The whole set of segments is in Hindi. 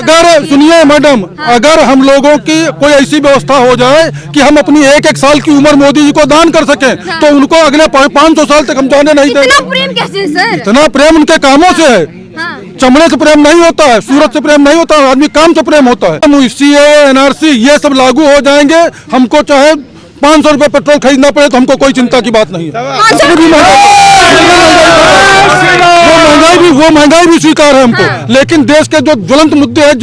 अगर सुनिए मैडम, अगर हम लोगों की कोई ऐसी व्यवस्था हो जाए कि हम अपनी एक साल की उम्र मोदी जी को दान कर सकें, तो उनको अगले 500 साल तक हम जाने नहीं देंगे। इतना प्रेम कैसे सर? इतना प्रेम उनके कामों से है। चमड़े से प्रेम नहीं होता है, सूरत से प्रेम नहीं होता है, आदमी काम से प्रेम होता है। सीए, एनआरसी ये सब लागू हो जाएंगे, हमको चाहे 500 रुपए पेट्रोल खरीदना पड़े तो हमको कोई चिंता की बात नहीं है। वो महंगाई भी स्वीकार है हमको, लेकिन देश के जो ज्वलंत मुद्दे हैं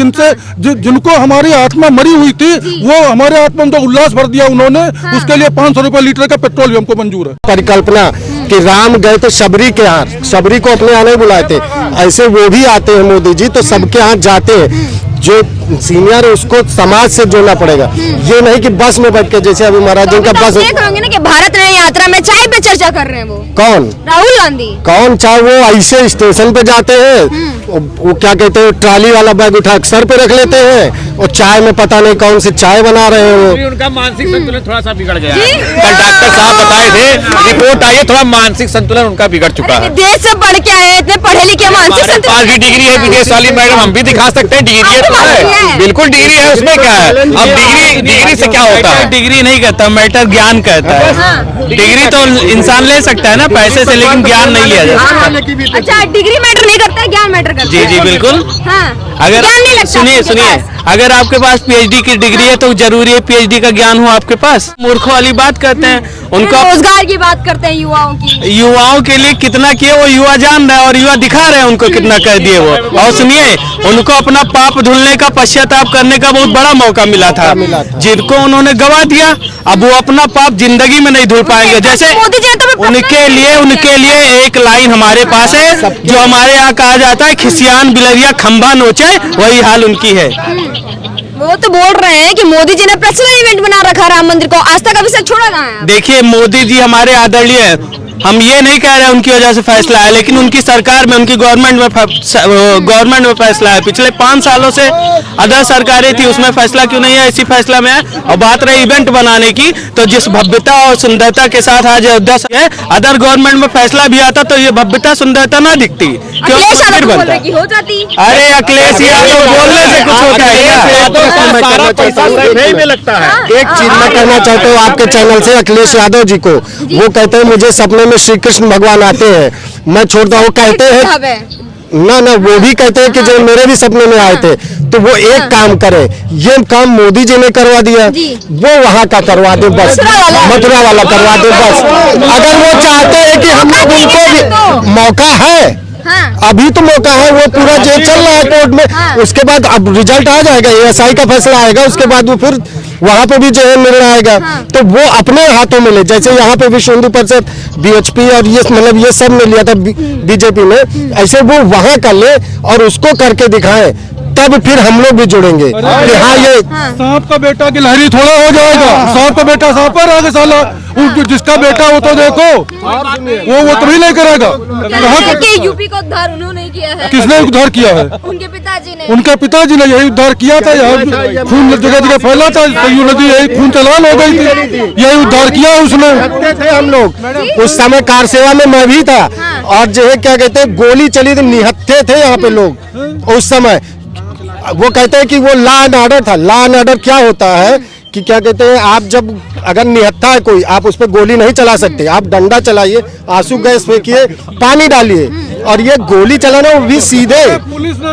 जिनको हमारी आत्मा मरी हुई थी, वो हमारे आत्मा में उल्लास भर दिया उन्होंने, उसके लिए 500 रुपए लीटर का पेट्रोल भी हमको मंजूर है। परिकल्पना कि राम गए थे शबरी के यहाँ, शबरी को अपने यहाँ नहीं बुलाए थे, ऐसे वो भी आते हैं मोदी जी, तो सबके यहाँ जाते हैं। जो सीनियर है उसको समाज से जोड़ना पड़ेगा, ये नहीं कि बस में बैठ के, जैसे अभी महाराज जी का बस कहोगे ना कि भारत रत्न यात्रा में चाय पे चर्चा कर रहे हैं वो कौन? राहुल गांधी। कौन चाहे वो ऐसे स्टेशन पे जाते हैं, वो क्या कहते हैं, ट्राली वाला बैग उठा सर पे रख लेते हैं और चाय में पता नहीं कौन सी चाय बना रहे हैं वो। उनका मानसिक संतुलन थोड़ा सा बिगड़ गया है। कल डॉक्टर साहब बताए थे, रिपोर्ट आई है, थोड़ा मानसिक संतुलन उनका बिगड़ चुका है। विदेश से पढ़ के आए, इतने पढ़े लिखे, मानसिक संतुलन। पास भी डिग्री है विदेश वाली मैडम, हम भी दिखा सकते हैं, डिग्री है तो है, बिल्कुल डिग्री है, उसमें क्या है। अब डिग्री से क्या होता है? डिग्री नहीं कहता, मैटर ज्ञान कहता है। डिग्री तो इंसान ले सकता है ना पैसे से, लेकिन ज्ञान नहीं लिया जा सकता। अच्छा, डिग्री मैटर नहीं करता है, ज्ञान मैटर करता है। जी बिल्कुल। अगर सुनिए, अगर आपके पास पीएचडी की डिग्री है तो जरूरी है पीएचडी का ज्ञान हो आपके पास। मूर्खों वाली बात करते हैं, उनको रोजगार की बात करते हैं युवाओं की। युवाओं के लिए कितना किए वो युवा जान रहे हैं, और युवा दिखा रहे हैं उनको कितना कर दिए वो। और सुनिए, उनको अपना पाप धुलने का, पश्चाताप करने का बहुत बड़ा मौका मिला था, जिनको उन्होंने गवा दिया। अब वो अपना पाप जिंदगी में नहीं धुल पाएंगे। जैसे उनके लिए एक लाइन हमारे पास है, जो हमारे यहाँ कहा जाता है, खिसियान बिलरिया खंभा नोचे, वही हाल उनकी है। वो तो बोल रहे हैं कि मोदी जी ने पर्सनल इवेंट बना रखा राम मंदिर को, आज तक अभी से छोड़ा कहाँ है? देखिए, मोदी जी हमारे आदरणीय है, हम ये नहीं कह रहे हैं उनकी वजह से फैसला है, लेकिन उनकी सरकार में, उनकी गवर्नमेंट में फैसला है। पिछले 5 सालों से अदर सरकारें थी, उसमें फैसला क्यों नहीं है? इसी फैसला में है। और बात रही इवेंट बनाने की, तो जिस भव्यता और सुंदरता के साथ आज अयोध्या है, अदर गवर्नमेंट में फैसला भी आता तो ये भव्यता सुंदरता ना दिखती, क्यों मंदिर बनता? हो जाती। अरे अखिलेश यादव बोलने से कुछ होता है? लगता है। एक चीज मैं कहना चाहता हूँ आपके चैनल से अखिलेश यादव जी को, वो कहते हैं मुझे सपने में श्री कृष्ण भगवान आते हैं, मैं छोड़ता हूँ, कहते हैं ना वो भी कहते हैं कि जो मेरे भी सपने में आए थे। तो वो एक काम करे, ये काम मोदी जी ने करवा दिया, वो वहाँ का करवा दे बस, मथुरा वाला करवा दे बस। अगर वो चाहते हैं कि हम लोग, उनको भी मौका है, अभी तो मौका है, वो पूरा जो चल रहा है कोर्ट में, उसके बाद अब रिजल्ट आ जाएगा, एएसआई का फैसला आएगा, उसके बाद वो फिर वहाँ पे भी जो है मिलना आएगा, तो वो अपने हाथों में ले। जैसे यहाँ पे विश्व हिंदू परिषद, बीएचपी और ये मतलब ये सब ने लिया था बीजेपी में, ऐसे वो वहाँ का ले और उसको करके दिखाएं, तब फिर हम लोग भी जुड़ेंगे कि हाँ ये सांप का बेटा गिलहरी थोड़ा हो जाएगा, सांप का बेटा सांप पर आगे साला, जिसका बेटा हो तो देखो, वो तभी नहीं करेगा। यूपी को उद्धार उन्होंने किया है। किसने उद्धार किया है? उनके पिताजी ने यही उद्धार किया था। यहाँ खून जगह जगह फैला था, सरयू नदी यही खून चलान हो गई थी, यही उद्धार किया उसने। थे हम लोग उस समय कार सेवा में, मैं भी था, और जो है क्या कहते हैं, गोली चली थी, निहत्थे थे यहाँ पे लोग उस समय। वो कहते हैं कि वो लॉ एंड ऑर्डर था। लॉ एंड ऑर्डर क्या होता है कि क्या कहते हैं, आप जब अगर निहत्था है कोई, आप उस पर गोली नहीं चला सकते, आप डंडा चलाइए, आंसू गैस फेंकिए, पानी डालिए, और ये गोली चलाना वो भी सीधे।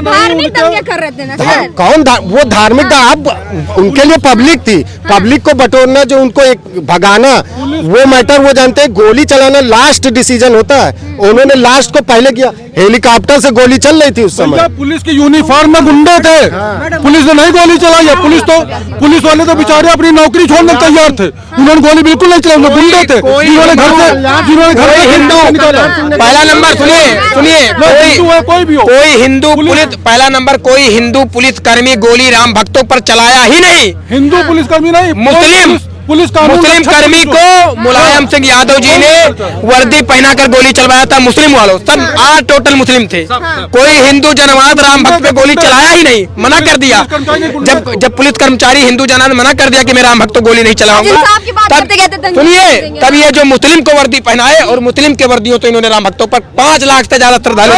धार्मिक दंगे कर रहे थे ना सर। कौन वो धार्मिक? आप उनके लिए पब्लिक थी, पब्लिक को बटोरना, जो उनको एक भगाना, वो मैटर वो जानते हैं। गोली चलाना लास्ट डिसीजन होता है, उन्होंने लास्ट को पहले किया। हेलीकॉप्टर से गोली चल रही थी उस समय। पुलिस की यूनिफॉर्म में गुंडे थे, पुलिस ने नहीं गोली चलाई है। पुलिस वाले तो बेचारे अपनी नौकरी छोड़ने को तैयार थे, उन्होंने गोली बिल्कुल नहीं चलाई, गुंडे थे जिन्होंने घर से हिंदू निकाला। पहला नंबर सुनिए, कोई हिंदू पुलिस, पहला नंबर कोई हिंदू पुलिसकर्मी गोली राम भक्तों पर चलाया ही नहीं। हिंदू पुलिसकर्मी नहीं, मुस्लिम कर्मी को मुलायम सिंह यादव जी ने वर्दी पहनाकर गोली चलवाया था। मुस्लिम वालों सब 8 टोटल मुस्लिम थे, कोई हिंदु जनवाद राम भक्त पे गोली चलाया ही नहीं, मना कर दिया। जब पुलिस कर्मचारी हिंदू जना ने मना कर दिया कि मैं राम भक्त को गोली नहीं चलाऊंगा, तब सुनिए, तब ये जो मुस्लिम को वर्दी पहनाए, और मुस्लिम के वर्दियों तो इन्होंने राम भक्तों पर 5 लाख से ज्यादा श्रद्धालु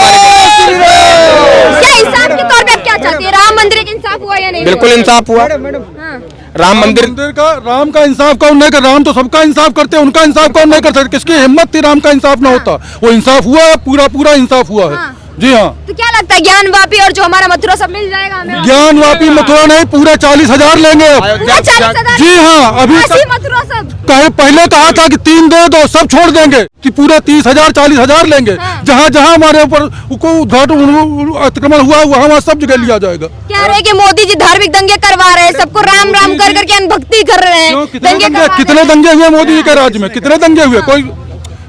क्या हिसाब के तौर पे क्या चाहती है? राम मंदिर का इंसाफ हुआ या नहीं? बिल्कुल इंसाफ हुआ। हाँ। राम मंदिर का राम का इंसाफ कौन नहीं कर? राम तो सबका इंसाफ करते हैं, उनका इंसाफ कौन नहीं कर सकते? किसकी हिम्मत थी राम का इंसाफ ना होता? वो इंसाफ हुआ है, पूरा पूरा इंसाफ हुआ है। हाँ। जी हाँ। तो क्या लगता है ज्ञानवापी और जो हमारा मथुरा सब मिल जाएगा हमें? ज्ञानवापी मथुरा नहीं, पूरा 40,000 लेंगे अब। पूरा 40,000? जी हाँ, अभी काशी मथुरा सब? पहले कहा था कि 3 दे दो, सब छोड़ देंगे कि पूरे 30,000 40,000 लेंगे। हाँ। जहाँ जहाँ हमारे ऊपर अतिक्रमण हुआ वहाँ सब जगह लिया जाएगा। कह रहे हैं कि मोदी जी धार्मिक दंगे करवा रहे हैं, सबको राम राम कर करके अनभक्ति कर रहे हैं। कितने दंगे हुए मोदी जी के राज्य में? कितने दंगे हुए? कोई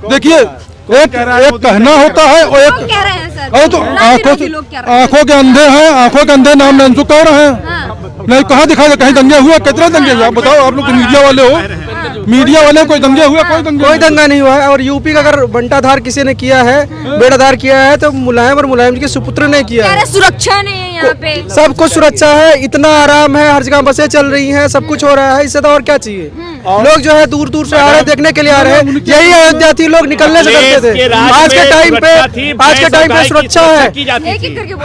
देखिए, एक कहना होता है और एक कह रहे हैं सर, अरे तो आंखों के अंधे हैं, आंखों के अंधे नाम नहीं कह रहे हैं। नहीं कहाँ दिखा दे कहीं दंगे हुए? कितने दंगे हुए? आप बताओ, आप लोग मीडिया वाले हो, मीडिया वाले कोई दंगे हुए? कोई दंगा नहीं हुआ है। और यूपी का अगर बंटाधार किसी ने किया है, बेड़ाधार किया है, तो मुलायम और मुलायम जी के सुपुत्र ने किया है। सुरक्षा नहीं है यहाँ पे, सब कुछ सुरक्षा है, इतना आराम है, हर जगह बसें चल रही हैं, सब कुछ हो रहा है, इससे तो और क्या चाहिए? लोग जो है दूर दूर से आ रहे हैं, देखने के लिए आ रहे हैं। यही अयोध्या थी, लोग निकलने से डरते थे। आज के टाइम पे सुरक्षा है।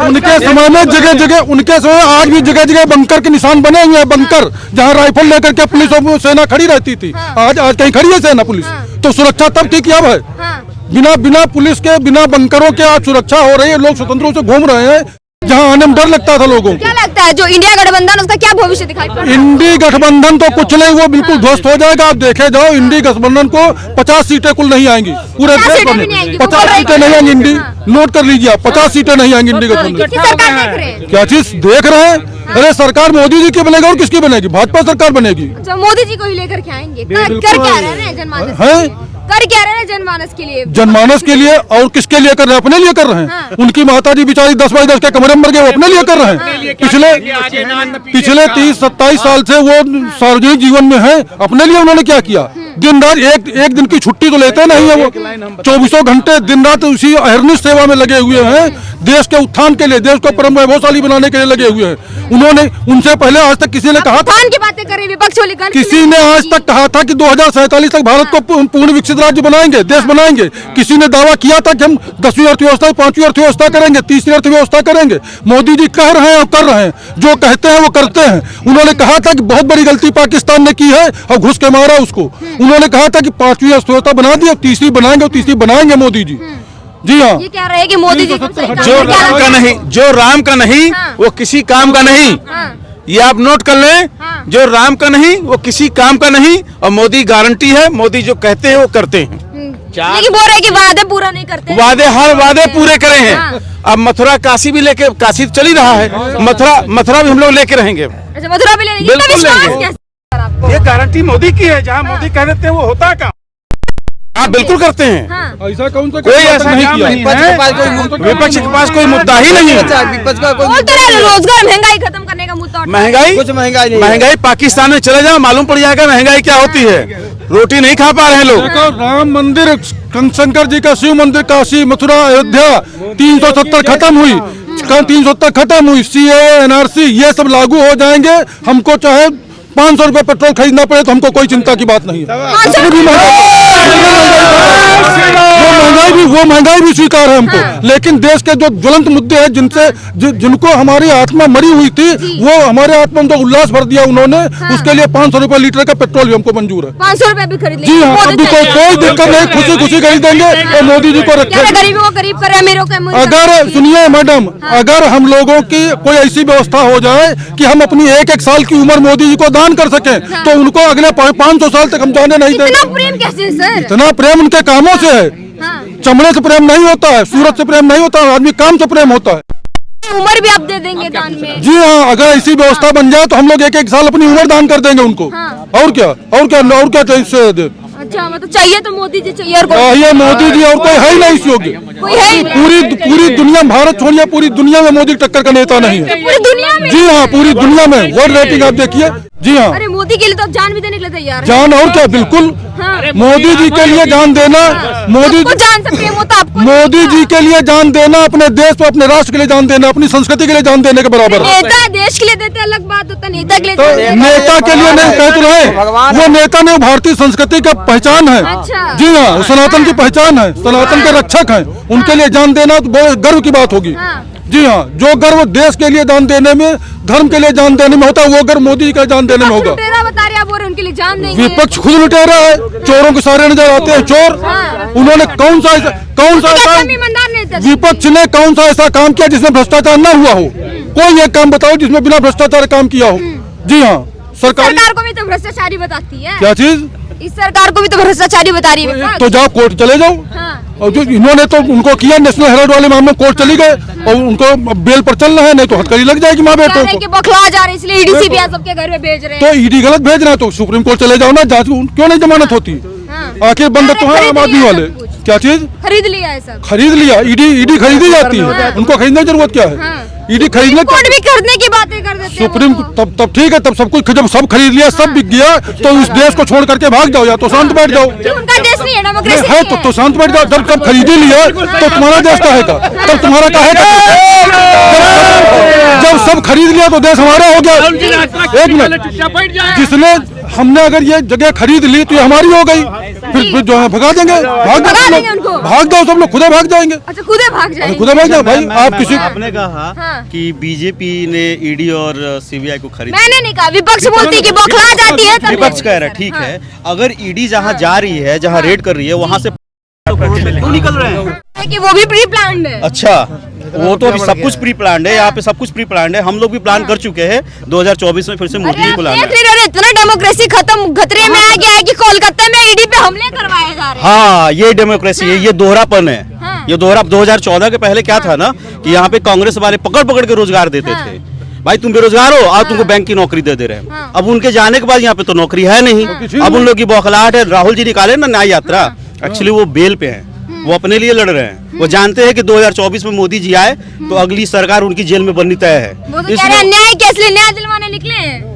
उनके समय में जगह जगह, उनके समय आज भी जगह जगह बंकर के निशान बने हुए हैं। बंकर जहाँ राइफल लेकर के पुलिस और सेना खड़ी रहती थी, आज कहीं खड़ी है सेना पुलिस? तो सुरक्षा तब थी कि अब है। बिना पुलिस के, बिना बंकरों के आज सुरक्षा हो रही है। लोग स्वतंत्र रूप से घूम रहे हैं, जहाँ आने में डर लगता था लोगों को। क्या लगता है जो इंडिया गठबंधन, उसका क्या भविष्य दिखाई पड़ रहा है? इंडी गठबंधन तो कुछ नहीं, वो बिल्कुल ध्वस्त हो जाएगा। आप देखे जाओ, इंडी गठबंधन को 50 सीटें कुल नहीं आएंगी पूरे देश में। 50 सीटें नहीं आएंगी इंडी, नोट कर लीजिए आप, 50 सीटें नहीं आएंगी इंडी गठबंधन। क्या चीज देख रहे हैं? अरे सरकार मोदी जी की बनेगी और किसकी बनेगी? भाजपा सरकार बनेगी। अच्छा, मोदी जी को ही लेकर के आएंगे? कर क्या रहे हैं जनमानस? कर क्या रहे हैं जनमानस के लिए? जनमानस के लिए। और किसके लिए कर रहे हैं? अपने लिए कर रहे हैं। उनकी माताजी बेचारी 10 बाई 10 के कमरे में मर गए, वो अपने लिए कर रहे हैं। पिछले 30-27 साल से वो सार्वजनिक जीवन में है, अपने लिए उन्होंने क्या किया? दिन रात एक दिन की छुट्टी तो लेते नहीं है वो। 24 घंटे दिन रात उसी अहरनिश सेवा में लगे हुए हैं। देश के उत्थान के लिए, देश को परम वैभवशाली बनाने के लिए लगे हुए हैं। उन्होंने, उनसे पहले आज तक किसी ने कहा था की बातें करें विपक्ष वाली, किसी ने आज तक कहा था कि 2047 तक भारत को पूर्ण विकसित राज्य बनाएंगे, देश बनाएंगे? किसी ने दावा किया था कि हम 10वीं अर्थव्यवस्था, 5वीं अर्थव्यवस्था करेंगे, 3री अर्थव्यवस्था करेंगे? मोदी जी कह रहे हैं और कर रहे हैं, जो कहते हैं वो करते हैं। उन्होंने कहा था कि बहुत बड़ी गलती पाकिस्तान ने की है और घुस के मारा उसको। उन्होंने कहा था कि 5वीं अर्थव्यवस्था बना दी, अब 3री बनाएंगे और 3री बनाएंगे मोदी जी। जी हाँ, ये कह रहे हैं कि मोदी जी जो राम का नहीं, जो राम का नहीं वो किसी काम का नहीं। ये आप नोट कर लें, जो राम का नहीं वो किसी काम का नहीं। और मोदी गारंटी है, मोदी जो कहते हैं वो करते हैं। लेकिन बोल रहे कि वादे पूरा नहीं करते। हर वादे पूरे करे हैं। अब मथुरा काशी भी लेके, काशी तो चल ही रहा है, मथुरा भी हम लोग लेके रहेंगे। अच्छा, मथुरा भी लेंगे? बिल्कुल लेंगे। ये गारंटी मोदी की है, जहाँ मोदी कह देते हैं वो होता है काम। आप बिल्कुल करते हैं। ऐसा कौन सा कोई ऐसा नहीं किया। विपक्ष के पास कोई मुद्दा ही नहीं है। रोजगार, महंगाई खत्म करने का मुद्दा। महंगाई कुछ महंगाई नहीं। महंगाई पाकिस्तान में चले जाओ, मालूम पड़ जाएगा महंगाई क्या होती है। रोटी नहीं खा पा रहे हैं लोग। देखो, राम मंदिर, शंकर जी का शिव मंदिर, काशी मथुरा अयोध्या 370 खत्म हुई, 370 खत्म हुई। CAA NRC ये सब लागू हो जाएंगे। हमको चाहे 500 रुपए पेट्रोल खरीदना पड़े तो हमको कोई चिंता की बात नहीं है। वो महंगाई भी स्वीकार है हमको। लेकिन देश के जो ज्वलंत मुद्दे हैं, जिनको हमारी आत्मा मरी हुई थी, वो हमारे आत्मा में तो उल्लास भर दिया उन्होंने। उसके लिए 500 रुपए लीटर का पेट्रोल भी हमको मंजूर है। 500 रुपए भी खरीद जी हाँ, अभी कोई दिक्कत नहीं, खुशी खुशी खरीदेंगे और मोदी जी को रखेंगे। गरीबों को गरीब करे, अमीरों को। अगर सुनिए मैडम, अगर हम लोगों की कोई ऐसी व्यवस्था हो जाए कि हम अपनी 1-1 साल की उम्र मोदी जी को दान कर सकें, तो उनको अगले 500 साल तक हम जाने नहीं देंगे। इतना प्रेम कैसे सर? इतना प्रेम उनके कामों से है। चमड़े से प्रेम नहीं होता है, सूरत से प्रेम नहीं होता है, आदमी काम से प्रेम होता है। उम्र भी आप दे देंगे दान में? जी हाँ, अगर ऐसी व्यवस्था बन जाए तो हम लोग 1-1 साल अपनी उम्र दान कर देंगे उनको। और क्या चाहिए? अच्छा, मतलब चाहिए तो मोदी जी चाहिए और ये मोदी जी, और कोई है ही नहीं इस योग्य। पूरी दुनिया, भारत छोड़िए, पूरी दुनिया में मोदी टक्कर का नेता नहीं है। पूरी दुनिया में? जी हाँ, पूरी दुनिया में वर्ल्ड रेटिंग आप देखिए। जी हाँ, अरे मोदी के लिए तो आप जान भी देने के लिए तैयार हैं। जान, और क्या, बिल्कुल। मोदी जी के लिए जान देना, मोदी जान से प्रेम होता आपको? मोदी जी के लिए जान देना, अपने देश पर, अपने राष्ट्र के लिए जान देना, अपनी संस्कृति के लिए जान देने के बराबर है। नेता देश के लिए देते अलग बात होता, नेता के लिए तो नेता के लिए नहीं कहते रहे, वो नेता ने भारतीय संस्कृति का पहचान है। जी हाँ, सनातन की पहचान है, सनातन के रक्षक हैं, उनके लिए जान देना तो बहुत गर्व की बात होगी। जी हाँ, जो गर्व देश के लिए जान देने में, धर्म के लिए जान देने में होता है, वो गर्व मोदी का जान देने में होगा। लुटेरा बता रहे आप और उनके लिए जान देंगे। विपक्ष खुद लुटेरा है, चोरों के सारे नजर आते हैं चोर। उन्होंने कौन सा ऐसा ईमानदार नेता विपक्ष ने कौन सा ऐसा काम किया जिसमें भ्रष्टाचार न हुआ हो? कोई एक काम बताओ जिसमें बिना भ्रष्टाचार काम किया हो। जी हाँ, सरकार को भी तो भ्रष्टाचारी बताती है। क्या चीज? इस सरकार को भी तो भ्रष्टाचारी बता रही है। तो जाओ कोर्ट चले जाओ। और जो इन्होंने तो उनको किया, नेशनल हेराल्ड वाले मामले में कोर्ट चली गए और उनको बेल पर चलना है, नहीं तो हथकड़ी लग जाएगी माँ बेटों को। बौखला जा रहे हैं इसलिए ईडी सीबीआई सबके घर में भेज रहे हैं। तो ईडी गलत भेज रहे हैं तो सुप्रीम कोर्ट चले जाओ ना, जांच क्यों नहीं जमानत होती? आखिर बंदे तो है आम आदमी वाले। क्या चीज? खरीद लिया है सब। खरीद लिया? ईडी खरीदी जाती है, उनको खरीदने की जरूरत क्या है? ईडी खरीदने कोर्ट भी खरीदने की बातें कर देते हैं। सुप्रीम तब ठीक है, तब सब कुछ जब सब खरीद लिया, सब बिक गया, तो इस देश को छोड़ करके भाग जाओ या तो शांत बैठ जाओ। उनका देश नहीं है, डेमोक्रेसी है तो शांत बैठ जाओ। जब सब खरीद ही लिया तो तुम्हारा देश कहेगा, तब तुम्हारा कहेगा। जब सब खरीद लिया तो देश हमारा हो गया। एक मिनट, जिसने हमने अगर ये जगह खरीद ली तो ये हमारी हो गई, फिर जो है भगा देंगे, भाग जाओ सब लोग, खुदे भाग जाएंगे। अच्छा, खुदे भाग जाएंगे। खुदे भाग जाओ भाई। आप किसी आपने कहा कि बीजेपी ने ईडी और सीबीआई को खरीद, मैंने नहीं कहा, विपक्ष बोलती है कि बौखला जाती है। विपक्ष कह रहा है ठीक है, अगर ईडी जहां जा रही है, जहां रेड कर रही है, वहां से क्यों निकल रहे हैं? कि वो भी प्री प्लान्ड है। अच्छा, वो तो अभी सब कुछ प्री प्लान्ड है, यहाँ पे सब कुछ प्री प्लान्ड है। हम लोग भी प्लान कर चुके हैं 2024 में फिर से मोदी जी को लाना है। इतना डेमोक्रेसी खत्म खतरे में आ गया है कि कोलकाता में ईडी पे हमले करवाए जा रहे हैं। हाँ, ये डेमोक्रेसी है, ये दोहरापन है। ये दोहरा 2014 के पहले क्या था ना कि यहाँ पे कांग्रेस वाले पकड़ पकड़ के रोजगार देते थे। भाई तुम बेरोजगार हो, आज तुमको बैंक की नौकरी दे रहे हैं। अब उनके जाने के बाद यहाँ पे तो नौकरी है नहीं। अब उन लोग की बौखलाहट है। राहुल जी निकाले ना न्याय यात्रा, एक्चुअली वो बेल पे हैं, वो अपने लिए लड़ रहे हैं। वो जानते हैं कि 2024 में मोदी जी आए तो अगली सरकार उनकी जेल में बननी तय है। वो तो कह रहे हैं न्याय के असली न्याय दिलवाने निकले हैं।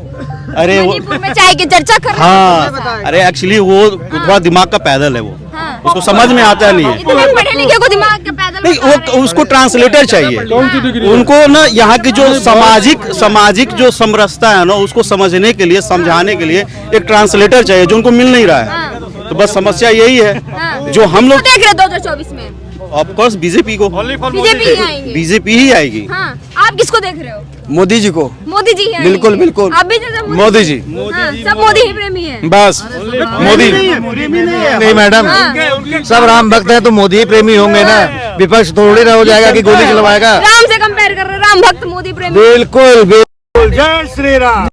अरे वो मणिपुर में चाय की चर्चा कर रहे हैं। हाँ, अरे एक्चुअली वो थोड़ा दिमाग का पैदल है, वो उसको समझ में आता नहीं है। इतने पढ़े लिखे को दिमाग का पैदल नहीं, वो उसको ट्रांसलेटर चाहिए। उनको ना यहाँ की जो सामाजिक जो समरसता है ना, उसको समझने के लिए, समझाने के लिए एक ट्रांसलेटर चाहिए, जो उनको मिल नहीं रहा है। तो बस समस्या यही है जो हम लोग देख रहे 2024 में। ऑफ कोर्स बीजेपी को, बीजेपी ही आएगी। हाँ, आप किसको देख रहे हो? मोदी जी को। मोदी जी हैं। बिल्कुल बिल्कुल। आप भी जैसे मोदी जी। हाँ, सब मोदी ही प्रेमी हैं। बस मोदी नहीं मैडम, सब राम भक्त है तो मोदी ही प्रेमी होंगे ना। विपक्ष थोड़ी ना हो जाएगा कि गोली चलवाएगा। राम से कंपेयर कर रहे, राम भक्त मोदी प्रेमी। बिल्कुल बिल्कुल। जय श्री राम।